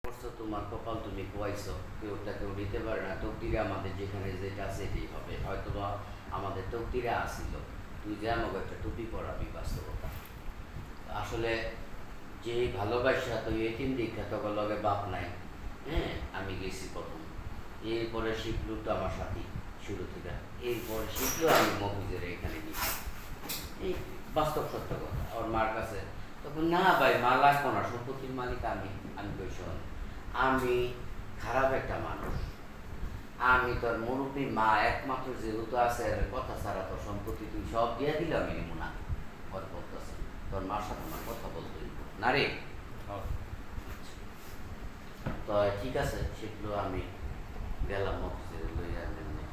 করছো তোমার কপাল তুমি খোয়াইছো, কেউটা কেউ দিতে পারে না। তকদিরে আমাদের যেখানে যেটা আছে এটাই হবে। হয়তো বা আমাদের তকদিরে আসিল তুই যে আমাকে একটা টুপি পরাবি, বাস্তবতা। আসলে যে ভালোবাসা তো এতিম দীক্ষা তখন লগে বাপ নাই। হ্যাঁ, আমি গেছি প্রথম, এরপরে শিখলু তো আমার সাথী শুরু থেকে, এরপরে শিখলো আমি মফিজের এখানে গেছি। এই বাস্তব সত্য কথা। ওর মার কাছে তখন, না ভাই মা লাগবো না, সম্পত্তির মালিক আমি। আমি কই শোন, আমি খারাপ একটা মানুষ, আমি তোর মুরব্বী মা একমাত্র যেহেতু আছে, এর কথা ছাড়া তোর সম্পত্তি তুই সব দিয়ে দিলে আমি নিব না। ওর বলতেছে তোর মার সাথে আমার কথা বলতে হইব না রে। তো ঠিক আছে, সেগুলো আমি গেলাম অফিসে লইয়া এমনি।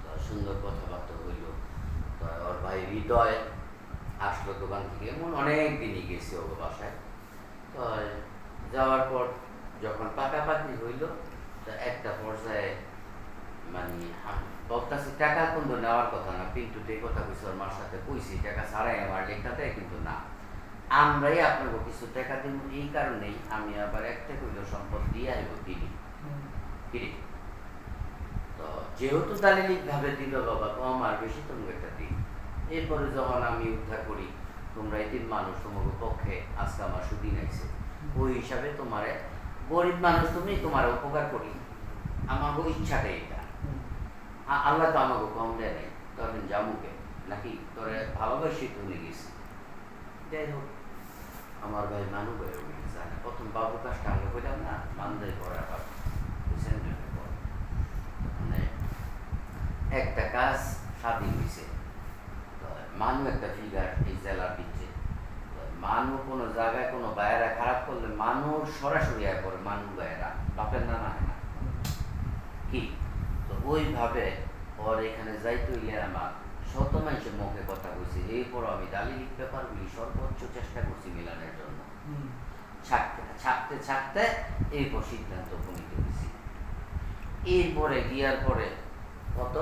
তো সুন্দর কথাবার্তা হইল। তো ওর ভাই হৃদয় আসলো দোকান থেকে, এমন অনেক দিনই গেছি ওর বাসায়। তো যাওয়ার পর যখন পাকাপাকি হইল, তো একটা পর্যায়ে মানে বলতেছি টাকা কিন্তু নেওয়ার কথা না, পিন্টু এই কথা কইছে ওর মার সাথে, কইছি টাকা ছাড়াই আমার লেখা দেয়, কিন্তু না, আমরাই আপনাকে কিছু টাকা দিব। এই কারণেই আমি আবার একটা কইল সম্পদ দিয়ে আইব কিনি কিনি। তো যেহেতু দালিলিক ভাবে দিল বাবা, কম আর বেশি তোমাকে একটা দিই। এরপরে যখন আমি উদ্ধার করি, তোমরা এতিম মানুষ, তোমাকে পক্ষে আজকে আমার সুদিন আইছে, ওই হিসাবে তোমারে গরিব মানুষ তুমি, তোমার উপকার করি। আমাকে ইচ্ছাটাই এটা। আল্লাহ তো আমাকে কম দেয় নাই, তোর জামুকে নাকি তোরে ভালোবাসি তুমি গেছি। যাই হোক, আমার ভাই মানু ভাই জানে প্রথম বাবু কাজটা আমি বললাম না, মানদাই করার পর বুঝছেন, মানে একটা কাজ স্বাধীন হয়েছে। মানু একটা ফিগার এই জেলার দিচ্ছে। মানু কোনো জায়গায় কোনো বায়েরা খারাপ করলে মানুষ সরাসরি আয় করে, মানু বায়েরা বাপের না না না কি। তো ওইভাবে ওর এখানে যাইতে হইলে আমার শত মানুষের মুখে কথা কইছি, এরপর আমি দালিলিক ব্যাপারগুলি সর্বোচ্চ চেষ্টা করছি মিলানের জন্য। ছাড়তে ছাড়তে ছাড়তে এরপর সিদ্ধান্ত উপনীত হয়েছি। এরপরে গিয়ার পরে কত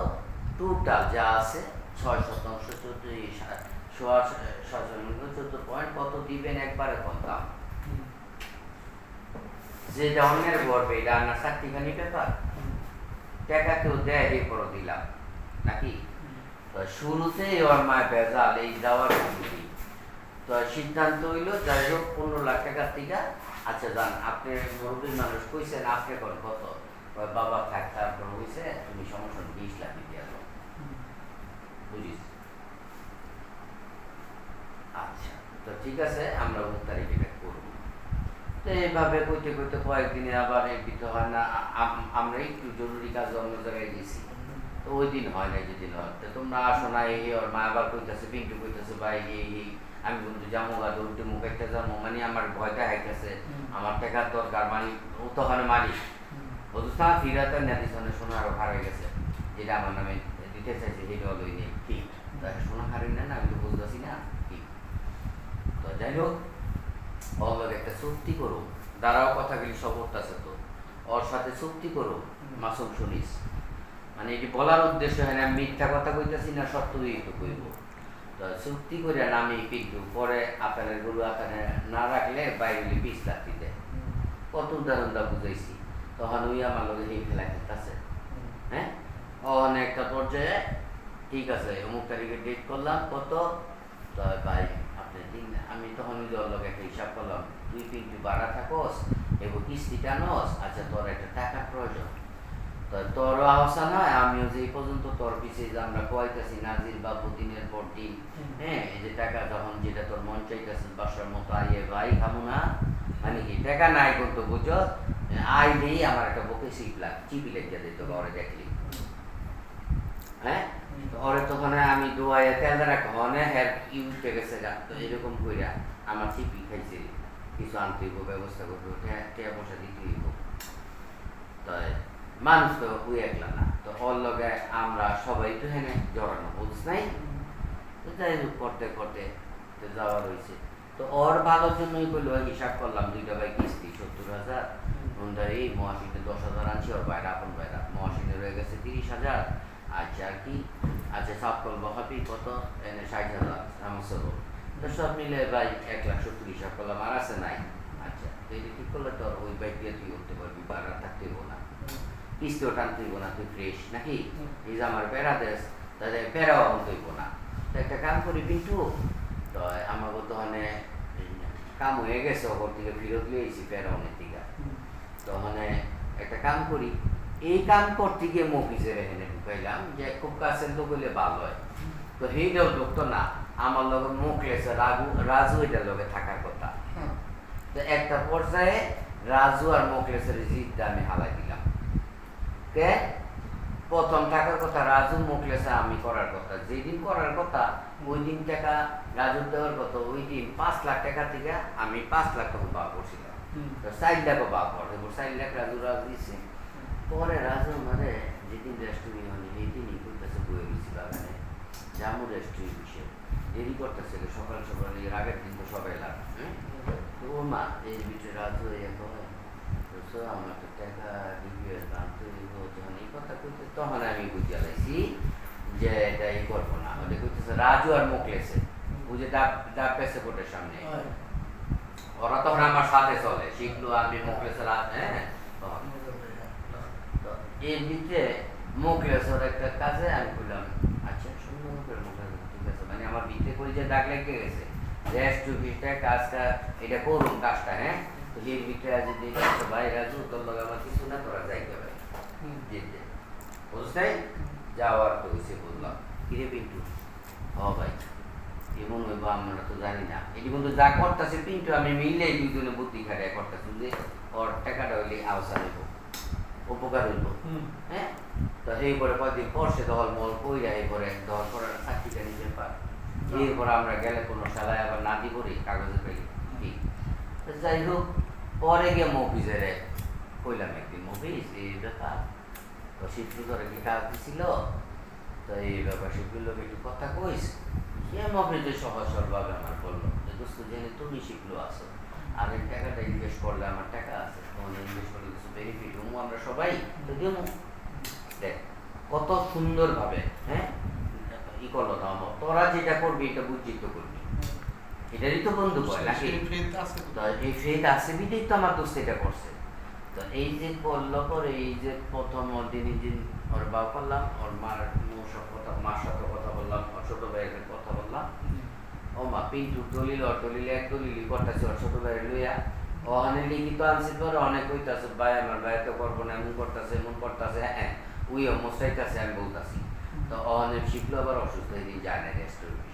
টোটাল যা আছে 6% 14 পয়েন্ট কত দিবেন একবারে কমতাম, যেটা অন্যের গর্বে এটা আপনার চারটিখানি পেপার, টাকা কেউ দেয় এরপর দিলাম নাকি। তো শুরুতেই ওর মায় বেজাল এই যাওয়ার শুরুতেই। তো সিদ্ধান্ত হইল যাই হোক 15 লাখ টাকার টিকা। আচ্ছা যান, আপনি মুরব্বীর মানুষ কইছেন, আপনি কোন কত, বাবা থাক, তারপর হয়েছে তুমি সমস্যা 20 লাখ দিয়ে দাও, বুঝিস। আচ্ছা, তো ঠিক আছে, আমরা 19 তারিখে এটা করবো। তো এইভাবে কইতে কইতে কয়েকদিনে আবার এই বিতে হয় না, আমরা একটু জরুরি কাজ অন্য জায়গায় গেছি। তো ওই দিন হয় না, যেদিন হয় তো তোমরা আসো না। এই ওর মা আবার কইতেছে, পিন্টু কইতেছে ভাই এই আমি কিন্তু জামু গা দৌড়তে মুখ একটা জন্ম, মানে আমার ভয়টা হাইতেছে, আমার টাকার দরকার, মানে ও তো হয় মালিক বুঝছ না, ফিরাতে নেদিসনে সোনা আরো হারিয়ে গেছে, যেটা আমার নামে দিতে চাইছে, যেটা হলো কি সোনা হারিয়ে না, আমি তো বুঝতেছি না কি। তো যাই হোক, ওর একটা চুক্তি করুন, দাঁড়াও কথাগুলি শপথ আছে তো, ওর সাথে চুক্তি করুন, মাসুম শুনিস। মানে এটি বলার উদ্দেশ্য হয় না, মিথ্যা কথা কইতেছি না, সত্যই তো কইব। তো চুক্তি করে নামি কিন্তু পরে আপনার গরু আপনার না রাখলে বাইরে পিস রাখতে দেয়। কত উদাহরণ দা বুঝাইছি, তখন ওই আমার লোক এই খেলা খেলতেছে। হ্যাঁ, অনেকটা পর্যায়ে ঠিক আছে, অমুক তারিখে ডেট করলাম কত, তো ভাই আপনি দিন, আমি তখন ওই লোক একটা হিসাব করলাম, তুই কিন্তু বাড়া থাকস এবং কিস্তিটা নস, আচ্ছা তোর একটা টাকার প্রয়োজন, তো তোরও আহসা নয়, আমিও যে এই পর্যন্ত তোর পিছিয়ে যে আমরা কয়তেছি নাজির বাবু দিনের পর দিন, হ্যাঁ এই যে টাকা যখন যেটা তোর মন চাইতেছে বাসার মতো আইয়ে ভাই খামু না, মানে কি টাকা নাই করতো বুঝো, আইলেই আমার একটা বুকে চিপি লেগে দিত ঘরে দেখলি। হ্যাঁ, ওরে তখন আমি দোয়াইয়া তেল রাখা হনে হ্যাঁ ইউজে গেছে গা, তো এরকম কইরা আমার চিপি খাইছে, কিছু আনতে হইব, ব্যবস্থা করবো, টাকা পয়সা দিতে হইব। তাই মানুষ তো হুই একলা না, তো ওর লগে আমরা সবাই তো হেনে জড়ানো, বুঝ নাই। তো যাই হোক করতে করতে তো যাওয়া রয়েছে। তো ওর ভালোর জন্যই বললো, হিসাব করলাম 2টা ভাই কিস্তি 70,000, এই মহাশিনে 10,000 আনছি, ওর বাইরে আপন বাইরা মহাশিনে রয়ে গেছে 30,000। আচ্ছা আর কি, আচ্ছা সাফ করবো হবি কত, এনে 60,000 আমার সব। তো সব মিলে ভাই 1,70,000 হিসাব করলাম, আর আছে নাই। আচ্ছা তো এটা ঠিক করলে তোর ওই বাইক দিয়ে তুই উঠতে পারবি, বাড়া থাকতে হইব না, কিস্তিও টানতে হইব না, তুই ফ্রেশ নাকি এই যে আমার প্যারা দেশ তাদের প্যারাও আনতে হইব না। তো একটা কাম করি পিন্টু, তো আমাকে তো মানে কাম হয়ে গেছে, ওপর থেকে ফিরত লিয়েছি প্যারাউনের দিকে, তো মানে একটা কাম করি, এই কাম করতে গিয়ে মফিজের এখানে ঢুকাইলাম যে খুব কাছের লোক হইলে ভালো হয়, তো সেইটাও ঢুকতো না, আমার লগে মুখ লেছে রাজু এটার লগে থাকার কথা। তো একটা পর্যায়ে রাজু আর মোকলেসের জিতটা আমি হালাই দিলাম, কে প্রথম টাকার কথা রাজু মোকলেসে আমি করার কথা, যেদিন করার কথা ওই দিন টাকা রাজু দেওয়ার কথা, ওই দিন 5 লাখ টাকা থেকে আমি 5 লাখ টাকা পাওয়া করছিলাম, তো 4 লাখও পাওয়া পড়ে 4 লাখ রাজু দিচ্ছে। পরে রাজু মানে যেদিন রেস্টুরেন্ট হয়নি এই দিনই করতেছে বয়ে গেছি বাগানে জামু রেস্টুরেন্ট বিষয়ে দেরি করতেছে সকাল সকাল, এর আগের দিন তো সবাই লাগ, তো ও মা এই বিষয়ে রাজু আমার তো টাকা দিবি জানতে যখন এই কথা কইতে, তখন আমি বুঝিয়ে লাইছি যে এটা এই করবো না, ওদের কইতেছে রাজু আর মোকলেছে ও যে ডাব পেছে কোটের সামনে, ওরা তখন আমার সাথে চলে, শিখলো আমি মোকলেসের হ্যাঁ, তো এর ভিতরে মোকলেসের একটা কাজে আমি বললাম আচ্ছা সুন্দর করে মোকলেস ঠিক আছে, মানে আমার ভিতরে করে যে দাগ লেগে গেছে রেস্ট টু ভিতরে কাজটা এটা করুন কাজটা, হ্যাঁ তো এর ভিতরে আজ যদি ভাই রাজু তোর লগে আমার কিছু না তোরা যাইতে পারে যেতে বুঝতে যাওয়ার তো হয়েছে বললাম কিরে পিন্টু, হ ভাই এমন হইব আমরা তো জানি না, এটি কিন্তু যা করতেছে পিন্টু আমি মিললেই দুজনে বুদ্ধি খাটাই করতেছি যে ওর টাকাটা হইলে আওসা নেব উপকার হইব, হ্যাঁ তো এইপরে কয়েকদিন পর সে দল মল কইরা এরপরে দল করার চাকরিটা নিজে পার, এরপর আমরা গেলে কোনো শালায় আবার না দিব রে কাগজে পেলি ঠিক। যাই হোক পরে গিয়ে মফিজের কইলাম একদিন মফিজ এই ব্যাপার, তো শিবলু ধরে কি কাজ দিছিল, তো এই ব্যাপার শিবলুর লোক একটু কথা কইস, সে মফিজে সহজ সরলভাবে আমার বললো যে দোস্ত জেনে তুমি শিবলু আসো, আর এই টাকাটা ইনভেস্ট করলে আমার টাকা আছে, তোমার ইনভেস্ট করলে কিছু বেনিফিট হবো আমরা সবাই, তো দেবো দেখ কত সুন্দরভাবে, হ্যাঁ ই করলো না তোরা যেটা করবি এটা বুঝিত করবি, এটারই তো বন্ধু বয় নাকি, এই ফেদ আছে বিদেই তো আমার দোস্ত এটা করছে। তো এই যে করলো করে এই যে প্রথম দিন ওর বাবা করলাম, ওর মার সব কথা মার সাথে কথা বললাম, ওর ছোট ভাইয়ের কথা বললাম, ও মা পিন্টু দলিল ওর দলিলে এক দলিলই করতেছে ওর ছোট ভাইয়ের লইয়া, ওখানে লিখিত আনছি পরে অনেক কইতাছে ভাই আমার ভাই তো করবো না এমন করতেছে হ্যাঁ উইও মোস্টাইতেছে আমি বলতেছি, তো অনেক শিখলো আবার অসুস্থ হয়ে দিয়ে যায় না রেস্টুরেন্ট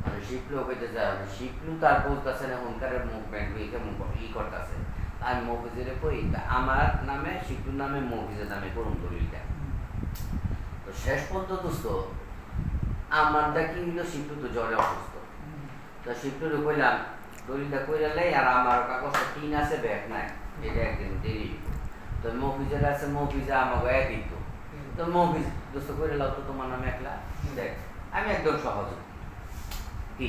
মানে শিখলো কইতে যায় শিখলু তার বলতেছে না হুনকারের মুভমেন্ট ই করতেছে, আমি মফিজের কই আমার নামে শিখলুর নামে মফিজের নামে করুন দলিলটা, তো শেষ পর্যন্ত তো আমারটা কি হলো শিখলু তো জ্বরে অসুস্থ, তো শিখলুরে কইলাম দলিলটা কইরা লাই আর আমার কাগজটা 3 আছে ব্যাগ নাই এটা একদিন দেরি, তো মফিজের আছে মফিজে আমাকে এক দিত, তো মফিজ দোস্ত করে লাও তো তোমার নামে একলা দেখ, আমি একদম সহজ কি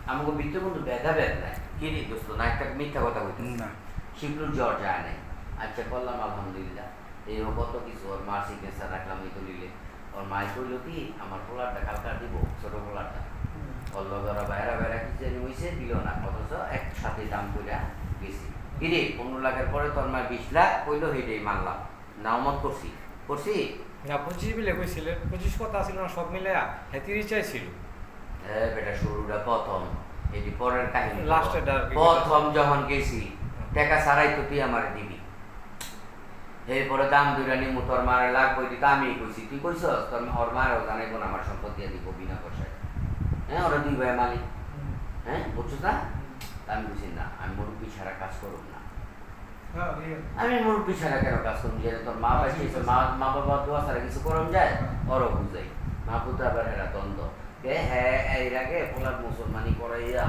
আমাকে ভিতরে কিন্তু ভেদাভেদ নাই, কি রে দোস্ত না একটা মিথ্যা কথা বলতে না, শিবলুর জ্বর যায় নাই, আচ্ছা বললাম আলহামদুলিল্লাহ, এই কত কিছু ওর মার সিগনেচার রাখলাম এই দলিলে, ওর মায় কইল কি আমার পোলারটা কালকার দিব ছোট পোলারটা, ওর লগে ওরা বাইরা কি জানি হয়েছে দিল না, অথচ একসাথে দাম কইরা গেছি, কি রে 15 লাখের পরে তোর মায় 20 লাখ কইলো হেঁটেই মানলাম নামত করছি না 25 মিলে কইছিলেন 25 কথা ছিল না সব মিলে হেতিরই চাইছিল, বেটা শুরুটা প্রথম এটি পরের কাহিনী, প্রথম যখন গেছি টাকা ছাড়াই তো তুই আমার দিবি, এরপরে দাম দুইটা নিমু তোর মারে লাগবো দিতে আমি কইছি তুই কইছ তোর ওর মারও জানাইব না আমার সম্পদ দিয়ে দিব বিনা পয়সায়, হ্যাঁ ওরা 2 ভাই মালিক, হ্যাঁ বুঝছো না, আমি বুঝি না আমি মুরব্বী ছাড়া কাজ করব না, আমি মুরব্বী ছাড়া কেন কাজ করবো, যে তোর মা পাইছে মা বাবা দোয়া ছাড়া কিছু করম যায় ওরও বুঝাই, মা পুত্র আবার এরা দ্বন্দ্ব হ্যাঁ এর আগে পোলার মুসলমানি করাইয়া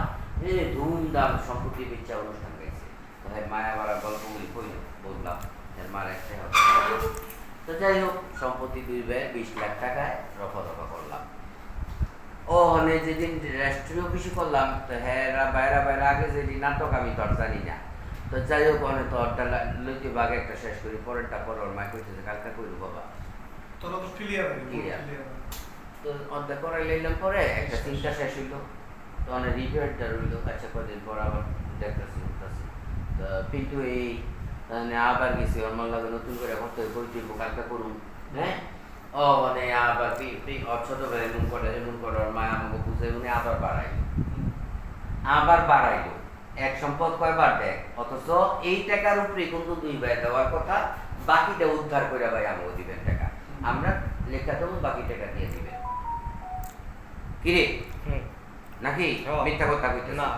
ধুমধাম সম্পত্তি বিচ্ছা অনুষ্ঠান গেছে, তো হ্যাঁ মায়া বাড়া গল্পগুলি কইল বললাম মার একটা তো যাই হোক সম্পত্তি 2 ভাই 20 লাখ টাকায় রফা দফা করলাম, ও মানে যেদিন রেস্টুরেন্ট অফিসে করলাম তো হ্যাঁ বাইরা আগে যেদিন নাটক আমি তোর জানি না, তো যাই হোক অনেক তোরটা লইতে বাগে একটা শেষ করি পরেরটা পর ওর মায় কইতেছে কালকা কইল বাবা তোরা তো ক্লিয়ার তো অর্ধেক করাই লইলাম পরে একটা চিন্তা শেষ হইলো, তো অনেক রিপেয়ারটা রইলো, আচ্ছা কদিন পর আবার দেখতেছি কিন্তু এই আবার গেছি আমার লাগে নতুন করে করতে বলছি কালকে করুন হ্যাঁ ও মানে আবার ছোট ভাই এমন করে ওর মা আমাকে বুঝে উনি আবার বাড়াইলো এক সম্পদ কয়বার দেয় অথচ এই টাকার উপরে কিন্তু 2 ভাই দেওয়ার কথা বাকিটা উদ্ধার করে ভাই আমাকে দিবেন টাকা আমরা লেখা দেবো বাকি টাকা দিয়ে দিবেন কিরে নাকি মিথ্যা কথা কইতে না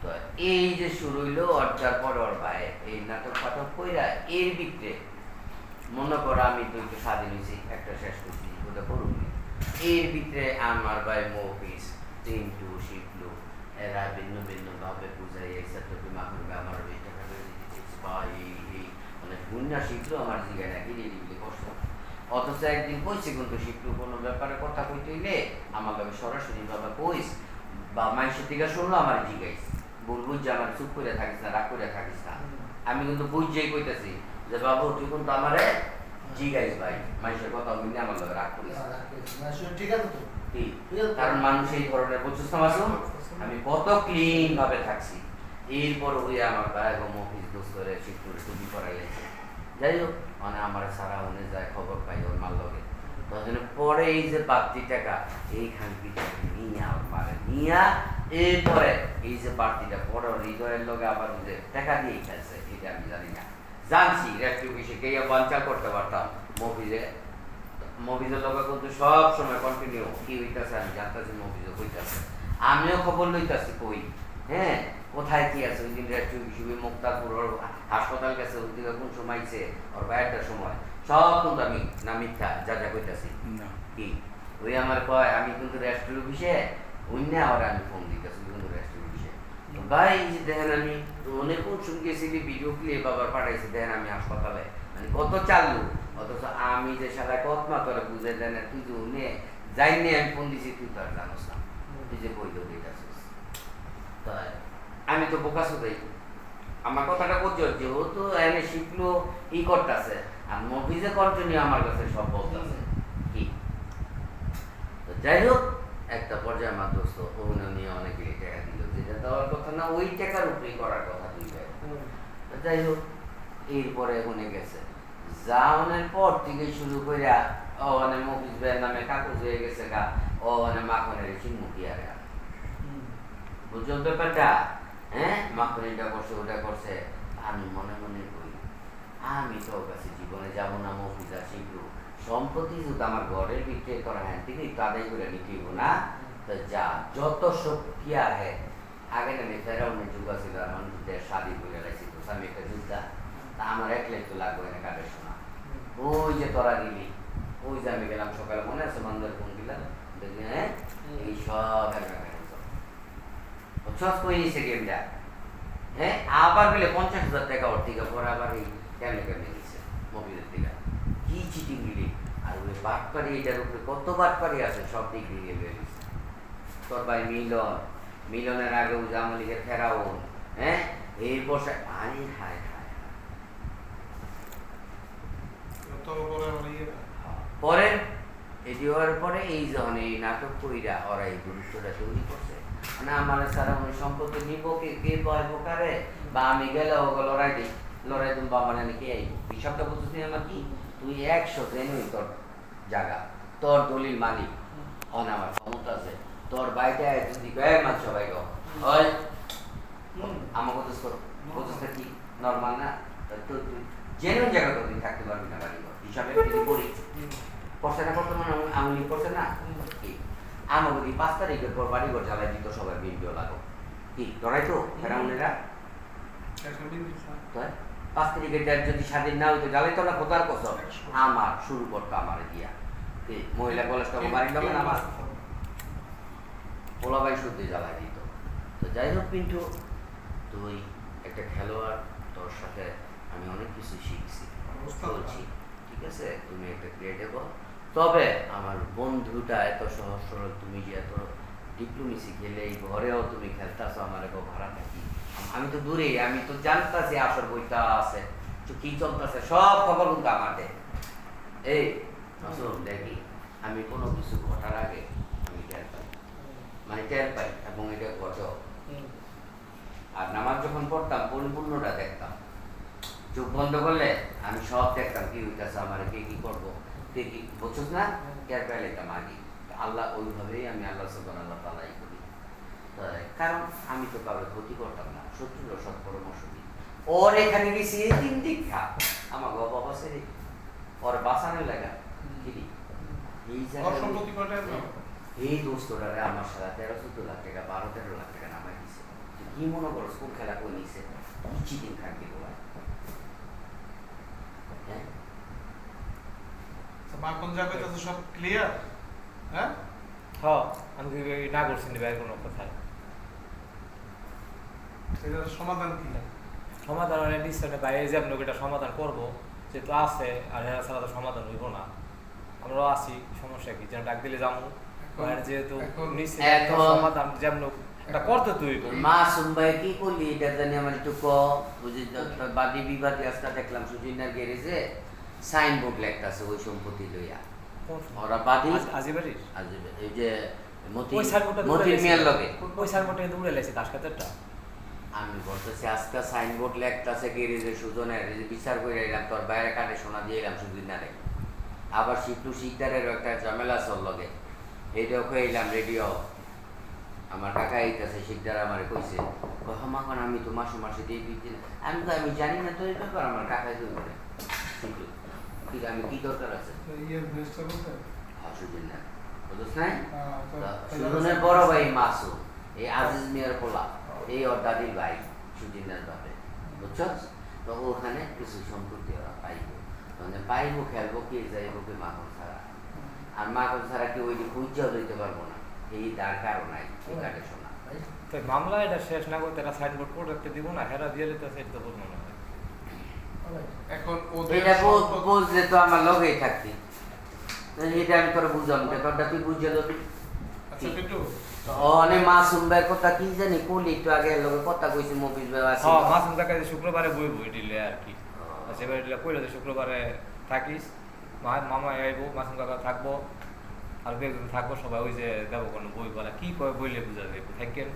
তো এই যে শুরু হইলো অর্জার পর ওর ভাই এই নাটক ফাটক কইরা এর ভিতরে মনে করো আমি দুইটা স্বাধীন হয়েছি একটা শেষ করছি ওটা করুন এর ভিতরে আমার ভাই মফিস চিন্টু শিখলো এরা ভিন্ন ভিন্ন ভাবে বুঝাই এসে তো বিমা করবে আমার এই টাকা বা এই মানে গুণা শিখলো আমার জিগায় নাকি রেডিগুলি কষ্ট অথচ একদিন কইছি কিন্তু শিখলো কোনো ব্যাপারে কথা কইতে হইলে আমার কাছে সরাসরি বাবা কইস বা মানুষের দিকে শুনলো আমার জিগাইস বলবো যে আমার চুপ করে থাকিস না রাগ করে থাকিস না আমি কিন্তু বুঝছেই কইতেছি যে বাবু তুই কিন্তু আমারে জিগাইস ভাই মানুষের কথা বললে আমার লগে রাগ করিস ঠিক আছে তো কারণ মানুষ এই ধরনের বুঝছিস না মাসুম আমি কত ক্লিন ভাবে থাকছি এরপর ওই আমার ভাই এবং মফিস দোস্তরে শিক্ষুর টুপি পরাই গেছে যাই হোক মানে আমার সারা উনি যায় খবর পাই ওর মার লগে তখন পরে এই যে বাড়তি টাকা এই খানপিটা নিয়ে আমার মারে নিয়া এরপরে এই যে বাড়তিটা পরে হৃদয়ের লগে আবার যে টাকা দিয়ে খেলছে এটা আমি জানি না জানছি রেস্ট্রিবিউশন কে বাঞ্চাল করতে পারতাম মুভিজের লগে কিন্তু সব সময় কন্টিনিউ কি হইতাছে আমি জানতাছি মুভিজে হইতাছে আমিও খবর লইতাছি কই হ্যাঁ কোথায় কি আছে ওই দিন রেস্ট্রিবিউশন মুক্তারপুর হাসপাতাল গেছে ওই দিকে কোন সময় আইছে ওর বাইরটার সময় সব কিন্তু আমি না মিথ্যা যা যা কইতাছি কি ওই আমার কয় আমি কিন্তু রেস্ট্রিবিউশনে ওই না আর আমি ফোন দিতেছি কিন্তু রেস্ট্রিবিউশনে ভাই যে দেখেন আমি অনেক কোন সময় গেছিলি ভিডিও ক্লিপ বাবার পাঠাইছি দেখেন আমি হাসপাতালে মানে কত চালু অথচ আমি যে সারা কতমা তোরা বুঝে দেয় না তুই যে উনি যাইনি আমি ফোন দিছি তুই তো আর জানোস না তুই যে বই তো দিতেছিস তাই আমি তো বোকা শুধাই আমার কথাটা বুঝছো যেহেতু এনে শিখলো ই করতেছে আর মুভিজে কন্টিনিউ আমার কাছে সব বলতেছে কি তো যাই হোক একটা পর্যায়ে আমার দোস্ত ওগুলো নিয়ে অনেকে টাকা দিল যেটা দেওয়ার কথা না ওই টাকার উপরেই করার কথা দুই ভাই যাই হোক এরপরে এখানে গেছে জাউনের পর থেকে শুরু করে মানে মফিজ ভাইয়ের নামে কাগজ হয়ে গেছে গা মানে মাখনের চিনমুখী আর বুঝল ব্যাপারটা হ্যাঁ মাখনিটা করছে ওটা করছে আমি মনে মনে করি আমি তো ওর কাছে জীবনে যাবো না মফিজা শিখবো সম্পত্তি যদি আমার ঘরের ভিতরে করা হ্যাঁ তিনি তাদের করে নিতেইব না তো যা যত শক্তি আহে আগে না ফেরাউনের যুগ ছিল মানুষদের শাদি করে লাগছি তো আমি একটা যুদ্ধা তা আমার একলাই তো লাগবে না কাদের শোনা ওই যে তোরা দিলি ওই যে আমি গেলাম সকালে মনে আছে মন্দির ফোন দিলাম দেখি হ্যাঁ এই সব সব করে নিয়েছে গেমটা হ্যাঁ আবার বলে 50,000 টাকা ওর থেকে পরে আবার এই কেমনে কেমনে নিচ্ছে মোবিলের থেকে কি চিটিং দিলি আর ওই বাটপাড়ি এটার উপরে কত বাটপাড়ি আছে সব দিক দিয়ে বের হয়েছে তোর ভাই মিলনের আগে জামা লীগের ফেরাউন হ্যাঁ এই বসে হায় হায় পরে এটি হওয়ার পরে এই যখন এই নাটক কইরা ওরা এই গুরুত্বটা তৈরি করছে মানে আমার সারা উনি সম্পত্তি নিব কে পাইব কারে বা আমি গেলে ও লড়াই তুমি বাবা নাকি কে আইব হিসাবটা বুঝতে আমার কি তুই 100 জেনুই তোর জায়গা তোর দলিল মালিক অন আমার ক্ষমতা আছে তোর বাইটা যদি কয়েক মাস সবাই গো হয় আমাকে বুঝতে কি নর্মাল না তো তুই জেনুইন জায়গা তো তুই থাকতে পারবি না বাড়ি হিসাবে করি করছে না বর্তমানে আমি করছে না আমার যদি 5 তারিখের পর বাড়ি ঘর জ্বালাই দিত সবাই বিএনপিও লাগো কি লড়াই তো ফেরাউনেরা 5 তারিখের যদি স্বাধীন না হইতো জ্বালাই তো না কোথার কসম আমার শুরু করতো আমার দিয়া মহিলা কলেজটা বাড়ি যাবেন আমার পোলাবাই শুদ্ধ জ্বালাই দিত তো যাই হোক পিন্টু তুই একটা খেলোয়াড় তোর সাথে আমি অনেক কিছু শিখছি বলছি ঠিক আছে তুমি একটা ক্রিয়েটেবল তবে আমার বন্ধুটা এত সহজ সরল তুমি যে এত ডিপ্লোমেসি খেলে এই ঘরেও তুমি খেলতেছো আমার এগো ভাড়া থাকি আমি তো দূরে আমি তো জানতাছি আসর বইটা আছে কি চলতেছে সব খবর কিন্তু আমার দেয় এই আসল দেখি আমি কোনো কিছু ঘটার আগে আমি টের পাই মানে টের পাই এবং এটা ঘটেও আর নামাজ যখন পড়তাম পরিপূর্ণটা দেখতাম। চোখ বন্ধ করলে আমি সব দেখতাম কি হইতেছে, আমার কে কি করবো, কে কি বুঝছ না, টের পেয়ে নিতাম আগে। আল্লাহ ওইভাবেই আমি আল্লাহ সুবহানাহু ওয়া তাআলাই করি। কারণ আমি তো কারোর ক্ষতি করতাম না, শত্রুর সৎ পরামর্শ দিই। ওর এখানে গেছি এই 3 দীক্ষা আমার বাবা বাসের ওর বাঁচানোর লাগা কিরি এই সম্পত্তি কয়টা এই দোস্তরারে আমার সারা 13-14 লাখ টাকা 12-13 লাখ টাকা নামাই দিছে। কি মনে করো স্কুল খেলা করে নিছে কি দিন থাকবে বলা। হ্যাঁ মা কোন জায়গায় তো সব ক্লিয়ার? হ্যাঁ হ্যাঁ, আমি না করছি না ভাই কোনো কথা। এটার সমাধান কি? সমাধান নিশ্চয় ভাই, এই যে আপনি এটা সমাধান করবো যেহেতু আছে, আর এরা ছাড়া তো সমাধান হইব না। আমরাও আছি, সমস্যা কি, যেন ডাক দিলে যাবো যেহেতু নিশ্চয় সমাধান যেমন এটা করতে তুই মাসুম ভাই কি করলি এটা জানি আমার একটু ক বুঝি। বাদী বিবাদী আজকে দেখলাম সুজিনার গ্যারেজে সাইনবোর্ড লেখতাছে ওই সম্পত্তি লইয়া ওরা বাদী আজিবাড়ির এই যে ওই সাইনবোর্ডটা মতির মিয়ার লগে ওই সাইনবোর্ডটা কিন্তু উড়ে লাইছে কাশকাতেরটা। আমি বলতেছি আজকে সাইনবোর্ড লেখতাছে গ্যারেজে সুজনের, এই যে বিচার করে এলাম তোর বাইরে কানে শোনা দিয়ে এলাম সুজিনারে। আবার শিটু শিকদারের একটা ঝামেলা চল লগে এইটাও কইলাম রেডিও। আমার কাকা এইটাছে শিকদার আমারে কইছে মাখন আমি তো মাসে মাসে দিয়ে দিচ্ছি না। আমি তো আমি জানি না তো এই ব্যাপার, আমার কাকাই কই বলে ঠিক আমি কি দরকার আছে সুজন না বুঝছ নাই সুজনের বড় ভাই মাসুম, এই আজিজ মিয়ার পোলা, এই ওর দাদির ভাই সুজিনার বাপে বুঝছ। তো ওখানে কিছু সম্পত্তি ওরা পাইব, মানে পাইব খেলবো কি যাইব কি মাখন ছাড়া। আর মাখন ছাড়া কি ওই খুঁজাও দিতে পারবো না, এই তার কারণ নাই কাটে শোনা। তো মামলা এটা শেষ না করতে এরা সাইনবোর্ড করে রাখতে দিব না, হেরা দিয়ে দিতে সেটা তো বলবো না। এখন এটা বুঝলে তো আমার লগেই থাকতি, এটা আমি তোর বুঝাম ব্যাপারটা তুই বুঝে যাবি। অনেক মাসুম ভাইয়ের কথা কি জানি কলি একটু আগে লগে কথা কইছি মফিজ ভাই আছে। হ্যাঁ, মাসুম কাকা শুক্রবারে বই দিলে আর কি, সেবার দিলে কইলে যে শুক্রবারে থাকিস, মামা আইবো, মাসুম কাকা থাকবো, আর একজন থাকবো, সবাই ওই যে দেবো কোনো বই বলা কি কয় বইলে বুঝা যাবে থাকেন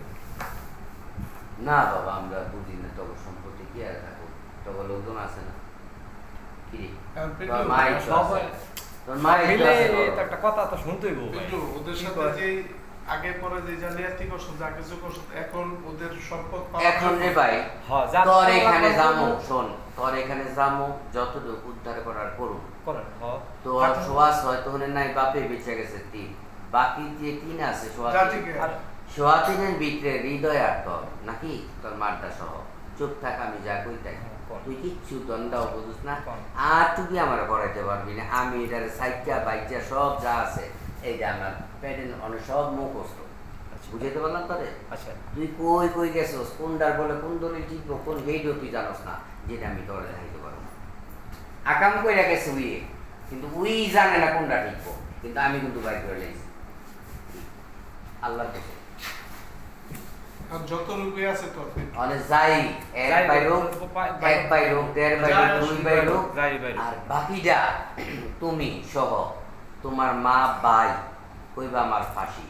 না বাবা আমরা বুঝি না তবে সম্পত্তি কি আর থাকবো, তবে লোকজন আছে না কি তোর মায়ের তোর মায়ের একটা কথা তো শুনতেই বউ কিন্তু ওদের সাথে যে আগে পরে যে জালিয়াতি করছ যা কিছু করছ এখন ওদের সম্পদ এখন রে ভাই তোর এখানে যামু শোন, তোর এখানে যামু যতটুকু উদ্ধার করার করুন করেন তোর সোয়াস হয়তো নাই বাপে বেঁচে গেছে 3, বাকি যে 3 আছে সোয়া 3-এর ভিতরে হৃদয় আর তোর নাকি তোর মারটা সহ চুপ থাক, আমি যা কই তাই তুই কিচ্ছু দণ্ডাও বুঝুস না। আর তুই আমার করাইতে পারবি না, আমি এটার সাইডটা বাইকটা সব যা আছে এই যে আমার প্যাডেন অনেক সব মুখস্থ বুঝাইতে পারলাম তোরে। আচ্ছা তুই কই কই গেছিস, কোনটার বলে কোন দলিল টিকবো কোন হেইডও তুই জানোস না, যেটা আমি তোরে দেখাইতে পারবো না। আকাম কইরা গেছে উই, কিন্তু উই জানে না কোনটা টিকবো, কিন্তু আমি কিন্তু বাইক করে লেগেছি আল্লাহর কাছে। আর যত রূপে আছে তোর মানে যাই এক বাইরো 1 বাইরো 1.5 বাইরো 2 বাইরো আর বাকিটা তুমি সহ তোমার মা ভাই কইবা আমার ফাঁসি।